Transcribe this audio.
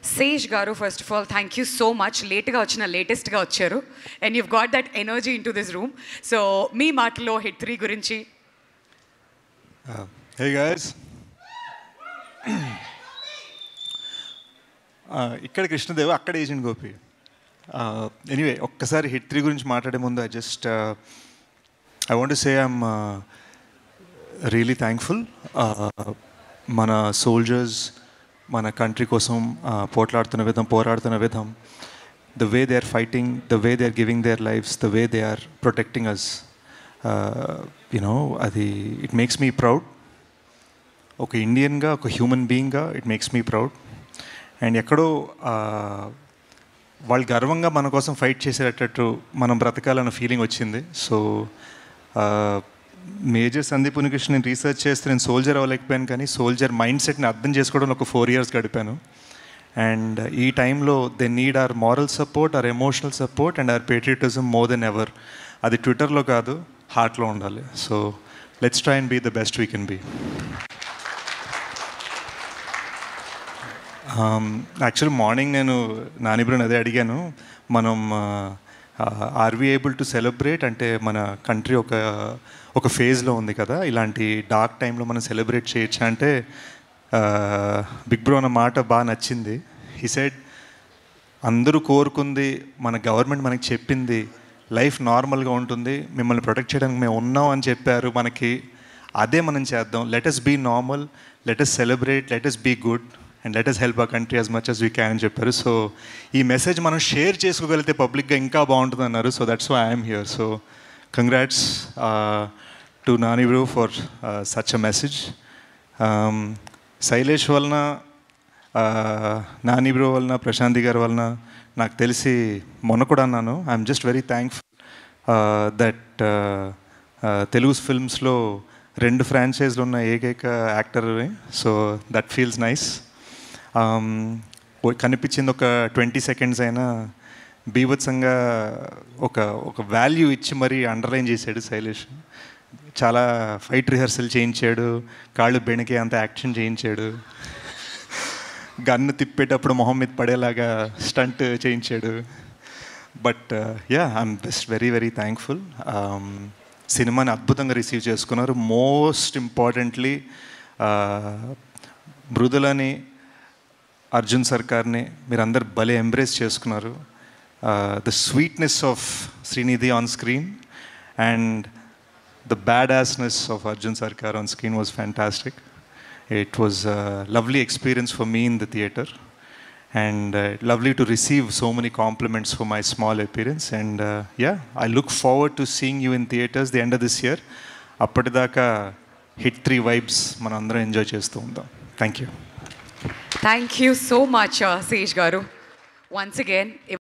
Sage Garu, first of all, thank you so much. Late ga vachina, latest ga vacharu, and you've got that energy into this room. So, me maatalo hit 3 gurinchi. Hey guys. ఇక్కడ కృష్ణదేవ్, అక్కడ agent Gopi. Anyway, ఒక్కసారి hit 3 గురించి మాట్లాడే ముందు I want to say I'm really thankful. మన soldiers మన country కోసం పోరాడుతున్న విధం, the way they are fighting, the way they are giving their lives, the way they are protecting us, అది ఇట్ మేక్స్ మీ ప్రౌడ్. ఒక ఇండియన్గా, ఒక human బీయింగ్గా it makes me proud. And ఎక్కడో వాళ్ళు గర్వంగా మన కోసం ఫైట్ చేసేటట్టు మనం బ్రతకాలన్న ఫీలింగ్ వచ్చింది. సో మేజర్ సందీప్ ఉనికృష్ణ నేను రీసెర్చ్ చేస్తే నేను సోల్జర్ అవ్వలేకపోయాను, కానీ సోల్జర్ మైండ్ సెట్ని అర్థం చేసుకోవడంలో ఒక 4 years గడిపాను. అండ్ ఈ టైంలో they need our moral support, our emotional support and our patriotism more than ever. అది ట్విట్టర్లో కాదు, హార్ట్లో ఉండాలి. So let's try and be the best we can be. Actually morning నేను నానిబ్రోని అదే అడిగాను, మనం are we able to celebrate, అంటే మన కంట్రీ ఒక ఫేజ్లో ఉంది కదా, ఇలాంటి డార్క్ టైంలో మనం సెలబ్రేట్ చేయొచ్చా అంటే బిగ్ బ్రో అన్న మాట బాగా నచ్చింది. హీ సెడ్, అందరూ కోరుకుంది, మన గవర్నమెంట్ మనకి చెప్పింది లైఫ్ నార్మల్గా ఉంటుంది, మిమ్మల్ని ప్రొటెక్ట్ చేయడానికి మేము ఉన్నాం అని చెప్పారు మనకి, అదే మనం చేద్దాం. Let us be normal, let us celebrate, let us be good and let us help our country as much as we can అని చెప్పారు. సో ఈ మెసేజ్ మనం షేర్ చేసుకోగలిగితే పబ్లిక్గా ఇంకా బాగుంటుంది అన్నారు. So that's why I'm here. So congrats to Nani bro for such a message. Shailesh వలన, నాని బ్రో వలన, ప్రశాంతి గారి వలన నాకు తెలిసి మొన్న కూడా అన్నాను, I'm just very thankful that Telugu ఫిల్మ్స్లో 2 ఫ్రాంచైజ్లు ఉన్న ఏకైక actor. So that feels nice. కనిపించింది ఒక 20 seconds అయినా బీభత్సంగా ఒక వాల్యూ ఇచ్చి మరీ అండర్లైన్ చేశాడు శైలేష్. చాలా ఫైట్ రిహర్సల్ చేయించాడు, కాళ్ళు బెణికే అంత యాక్షన్ చేయించాడు, గన్ను తిప్పేటప్పుడు మొహం మీద పడేలాగా స్టంట్ చేయించాడు. But I'm just very very thankful. సినిమాని అద్భుతంగా రిసీవ్ చేసుకున్నారు. మోస్ట్ ఇంపార్టెంట్లీ మృదులని, అర్జున్ సర్కార్ని మీరందరు భలే ఎంబ్రేస్ చేసుకున్నారు. The sweetness of Srinidhi on screen and the badassness of Arjun Sarkar on screen was fantastic. It was a lovely experience for me in the theatre and lovely to receive so many compliments for my small appearance. And I look forward to seeing you in theatres the end of this year. Appadidaka hit 3 vibes manandram enjoy chestu undam. Thank you. Thank you so much, Sage Garu. Once again,